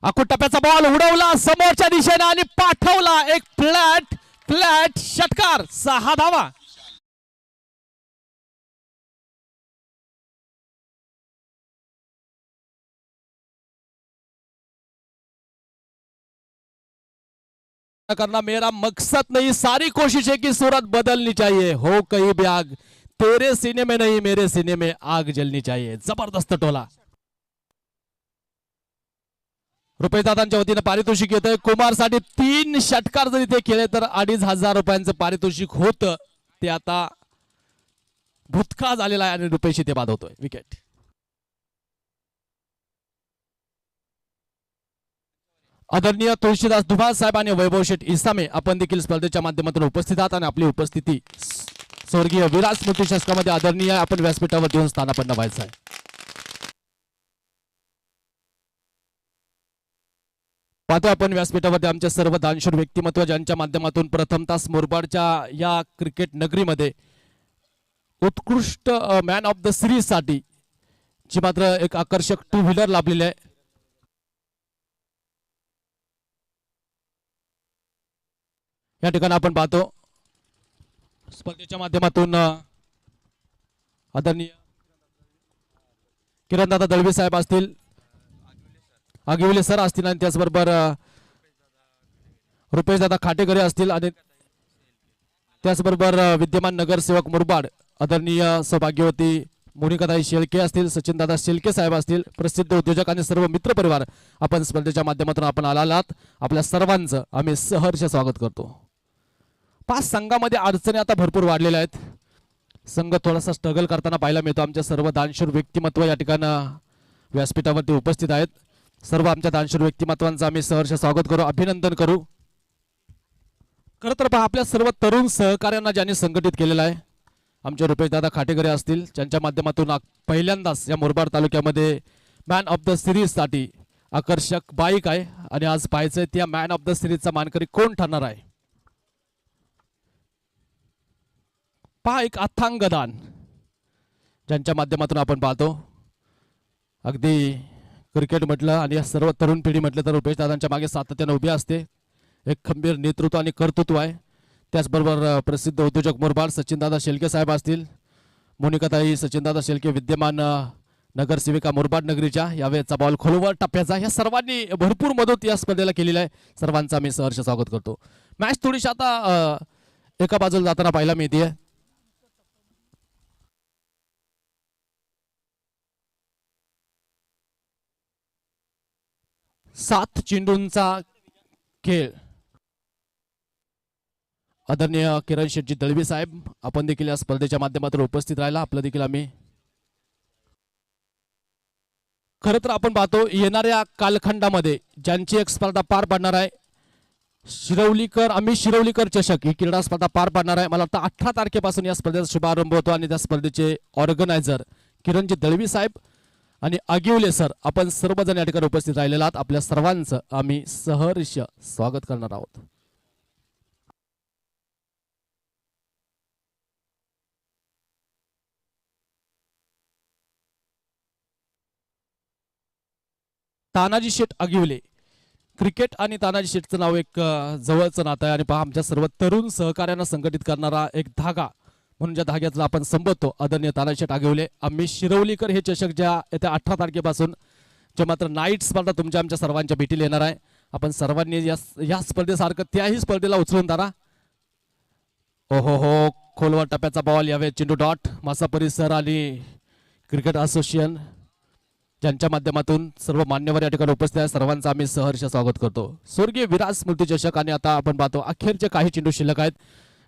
अकोट टप्प्याचा बॉल उडवला समोरच्या दिशेने आणि पाठवला एक फ्लॅट षटकार. 6 धावा. करना मेरा मकसद नहीं, सारी कोशिश है कि सूरत बदलनी चाहिए. हो कहीं भी आग, तेरे सीने में नहीं मेरे सीने में आग जलनी चाहिए. जबरदस्त टोला. रुपेश दादांच्या वतीने पारितोषिक येतंय. कुमार साठी 3 षटकार जर इथे केले तर 2,500 रुपयांचं पारितोषिक होतं. ते आता भूतकाळ झालेला आहे आणि रुपेश इथे बाद होतोय. विकेट. आदरणीय तुळशीदास दुभाल साहेब आणि वैभव शेठ इसामे आपण देखील स्पर्धेच्या माध्यमातून उपस्थित आहात आणि आपली उपस्थिती स्वर्गीय विराज स्मृती चषकामध्ये आदरणीय आपण व्यासपीठावर येऊन स्थानापन्न व्हायचं आहे. पाहतो आपण व्यासपीठावरती आमचे सर्व दानशूर व्यक्तिमत्व ज्यांच्या माध्यमातून प्रथमतः मुरबाडच्या या क्रिकेट नगरीमध्ये उत्कृष्ट मॅन ऑफ द सिरीज साठी जी मात्र एक आकर्षक टू व्हीलर लाभलेली आहे. या ठिकाणी आपण पाहतो स्पर्धेच्या माध्यमातून आदरणीय किरणदादा दळवी साहेब असतील, आगिवले सर असतील आणि त्याचबरोबर रुपेश दादा खाटेकरे असतील आणि त्याचबरोबर विद्यमान नगरसेवक मुरबाड आदरणीय सौभाग्यवती मोनिकाताई शेळके असतील, सचिन दादा शेळके साहेब असतील, प्रसिद्ध उद्योजक आणि सर्व मित्र परिवार आपण स्पर्धेच्या माध्यमातून आपण आलात. आपल्या सर्वांचं आम्ही सहर्ष स्वागत करतो. 5 संघामध्ये अडचणी आता भरपूर वाढलेल्या आहेत. संघ थोडासा स्ट्रगल करताना पाहायला मिळतो. आमच्या सर्व दानशूर व्यक्तिमत्व या ठिकाणी व्यासपीठावरती उपस्थित आहेत. सर्व आमच्या दानशूर व्यक्तिमत्वांचं आम्ही सहर्ष स्वागत करू, अभिनंदन करू. खरं तर पहा आपल्या सर्व तरुण सहकार्यांना ज्यांनी संघटित केलेलं आहे, आमचे रुपेश दादा खाटेकरे असतील, ज्यांच्या माध्यमातून पहिल्यांदाच या मुरबाड तालुक्यामध्ये मॅन ऑफ द सिरीज साठी आकर्षक बाईक आहे आणि आज पाहायचंय त्या मॅन ऑफ द सिरीजचा मानकरी कोण ठरणार आहे. पहा एक अथांग दान ज्यांच्या माध्यमातून आपण पाहतो. अगदी क्रिकेट म्हटलं आणि या सर्व तरुण पिढी म्हटलं तर रुपेश दादांच्या मागे सातत्याने उभी असते. एक खंबीर नेतृत्व आणि कर्तृत्व आहे. त्याचबरोबर प्रसिद्ध उद्योजक मुरबाड सचिनदादा शेळके साहेब असतील, मोनिकाताई सचिनदादा शेळके विद्यमान नगरसेविका मुरबाड नगरीच्या, यावेळेचा बॉल खोलवर टप्प्याचा, या सर्वांनी भरपूर मदत या स्पर्धेला केलेली आहे. सर्वांचं आम्ही सहर्ष स्वागत करतो. मॅच थोडीशी आता एका बाजूला जाताना पाहायला मिळते. 7 चेंडूंचा खेळ. आदरणीय किरण शेटजी दळवी साहेब आपण देखील या स्पर्धेच्या माध्यमातून उपस्थित राहिला. आपलं देखील आम्ही खरं तर आपण पाहतो येणाऱ्या कालखंडामध्ये ज्यांची एक स्पर्धा पार पाडणार आहे, शिरवलीकर आम्ही शिरवलीकर चषक ही क्रीडा स्पर्धा पार पाडणार आहे. मला वाटतं 18 तारखेपासून या स्पर्धेचा शुभारंभ होतो आणि त्या स्पर्धेचे ऑर्गनायझर किरणजी दळवी साहेब आणि आगिवले सर आपण सर्वजण या ठिकाणी उपस्थित राहिलेला आहात. आपल्या सर्वांचं आम्ही सहर्ष स्वागत करणार आहोत. तानाजी शेठ आगिवले, क्रिकेट आणि तानाजी शेठचं नाव एक जवळचं नातं आहे आणि पहा आमच्या सर्व तरुण सहकार्यांना संघटित करणारा एक धागा म्हणून ज्या धाग्यातला आपण संबोधतो आदरणीय तानाजी शेठ आगिवले. आम्ही शिरवलीकर हे चषक ज्या येत्या 18 तारखेपासून जे मात्र नाईट स्पर्धा तुमच्या आमच्या सर्वांच्या भेटीला येणार आहे. आपण सर्वांनी या स्पर्धेसारखं त्याही स्पर्धेला उचलून धरा. ओहो हो, खोलवर टप्प्याचा बॉल, यावे चेंडू डॉट. मासा परिसर आणि क्रिकेट असोसिएशन ज्यांच्या माध्यमातून सर्व मान्यवर या ठिकाणी उपस्थित आहे, सर्वांचं आम्ही सहर्ष स्वागत करतो. स्वर्गीय विराज स्मृती चषक आणि आता आपण पाहतो अखेरचे काही चेंडू शिल्लक आहेत.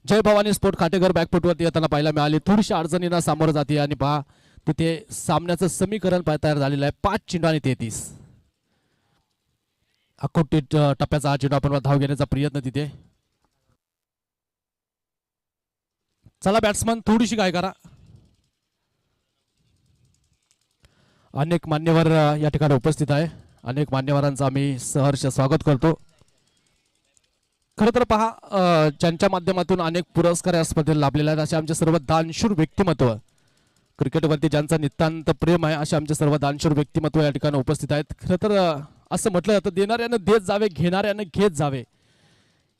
जय भवानी स्पोर्ट खाटेघर बॅकफुटवरती येताना पाहायला मिळाली, थोडीशी अडचणींना सामोरं जाते आणि पहा तिथे सामन्याचं समीकरण तयार झालेलं आहे. 5 चेंडू आणि 33 अकोटी टप्प्याचा हा चेंडू आपण धाव घेण्याचा प्रयत्न तिथे. चला बॅट्समन थोडीशी काय करा. अनेक मान्यवर या ठिकाणी उपस्थित आहे. अनेक मान्यवरांचं आम्ही सहर्ष स्वागत करतो. खरं तर पहा ज्यांच्या माध्यमातून अनेक पुरस्कार या स्पर्धेला लाभलेले आहेत असे आमचे सर्व दानशूर व्यक्तिमत्व, क्रिकेटवरती ज्यांचा नितांत प्रेम आहे असे आमचे सर्व दानशूर व्यक्तिमत्व या ठिकाणी उपस्थित आहेत. खरं तर असं म्हटलं जातं देणाऱ्यानं देत जावे, घेणाऱ्यानं घेत जावे,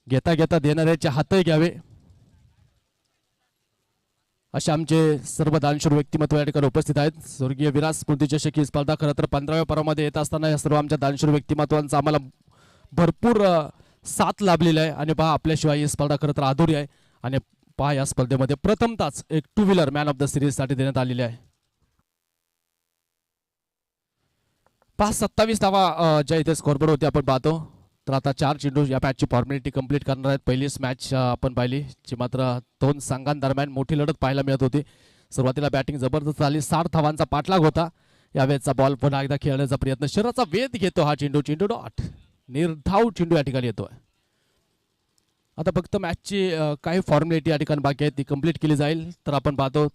घेता घेता देणाऱ्याचे हातही घ्यावे, असे आमचे सर्व दानशूर व्यक्तिमत्व या ठिकाणी उपस्थित आहेत. स्वर्गीय विराज स्मृती चषक ही स्पर्धा खरं तर 15व्या पर्वामध्ये येत असताना या सर्व आमच्या दानशूर व्यक्तिमत्वांचा आम्हाला भरपूर साथ लाभलेला आहे आणि पहा आपल्याशिवाय ही स्पर्धा खरं तर अधुरी आहे. आणि पहा या स्पर्धेमध्ये प्रथमताच एक 2 wheeler man of the series साठी देण्यात आलेली आहे. पहा 27 धावा ज्या इथे स्कोरबोर्ड होती आपण पाहतो. तर आता 4 चेंडू या मॅचची फॉर्मॅलिटी कंप्लीट करणार आहेत. पहिलीच मॅच आपण पाहिली जी मात्र 2 संघांदरम्यान मोठी लढत पाहायला मिळत होती. सुरुवातीला बॅटिंग जबरदस्त झाली, 60 धावांचा पाठलाग होता. यावेळेचा बॉल पुन्हा एकदा खेळण्याचा प्रयत्न, शरीराचा वेध घेतो हा चेंडू, चेंडू डॉट, निर्धाव चेंडू या ठिकाणी येतोय. आता फक्त मॅचची काही फॉर्मॅलिटी या ठिकाणी बाकी आहे ती कंप्लीट केली जाईल. तर आपण पाहतो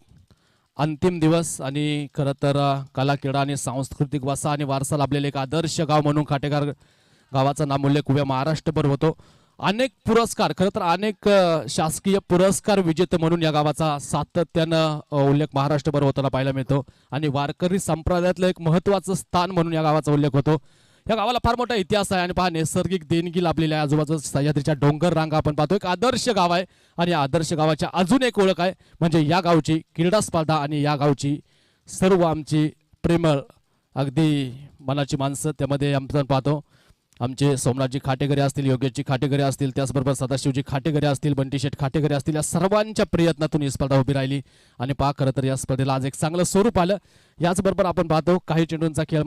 अंतिम दिवस आणि खरं तर कला, क्रीडा आणि सांस्कृतिक वारसा आणि वारसा लाभलेले एक आदर्श गाव म्हणून खाटेघर गावाचा नामोल्लेख उभ्या महाराष्ट्रभर होतो. अनेक पुरस्कार, खरं तर अनेक शासकीय पुरस्कार विजेते म्हणून या गावाचा सातत्यानं उल्लेख महाराष्ट्रभर होताना पाहायला मिळतो. आणि वारकरी संप्रदायातलं एक महत्त्वाचं स्थान म्हणून या गावाचा उल्लेख होतो. या गावाला फार मोठा इतिहास आहे आणि पहा नैसर्गिक देणगी लाभलेली आहे. आजूबाजूला सह्याद्रीच्या डोंगर रांगा आपण पाहतो. एक आदर्श गाव आहे आणि या आदर्श गावाच्या अजून एक ओळख आहे म्हणजे या गावची क्रीडा स्पर्धा आणि या गावची सर्व आमची प्रेमळ अगदी मनाची माणसं. त्यामध्ये आपण पाहतो आमचे सोमनाथजी खाटेकरे असतील, योगेशजी खाटेकरे असतील, त्याचबरोबर सदाशिवजी खाटेकरे असतील, बंटीशेठ खाटेकरे असतील, या सर्वांच्या प्रयत्नातून ही स्पर्धा उभी राहिली. आणि पहा खरं तर या स्पर्धेला आज एक चांगलं स्वरूप आलं. याचबरोबर आपण पाहतो काही चेंडूंचा खेळ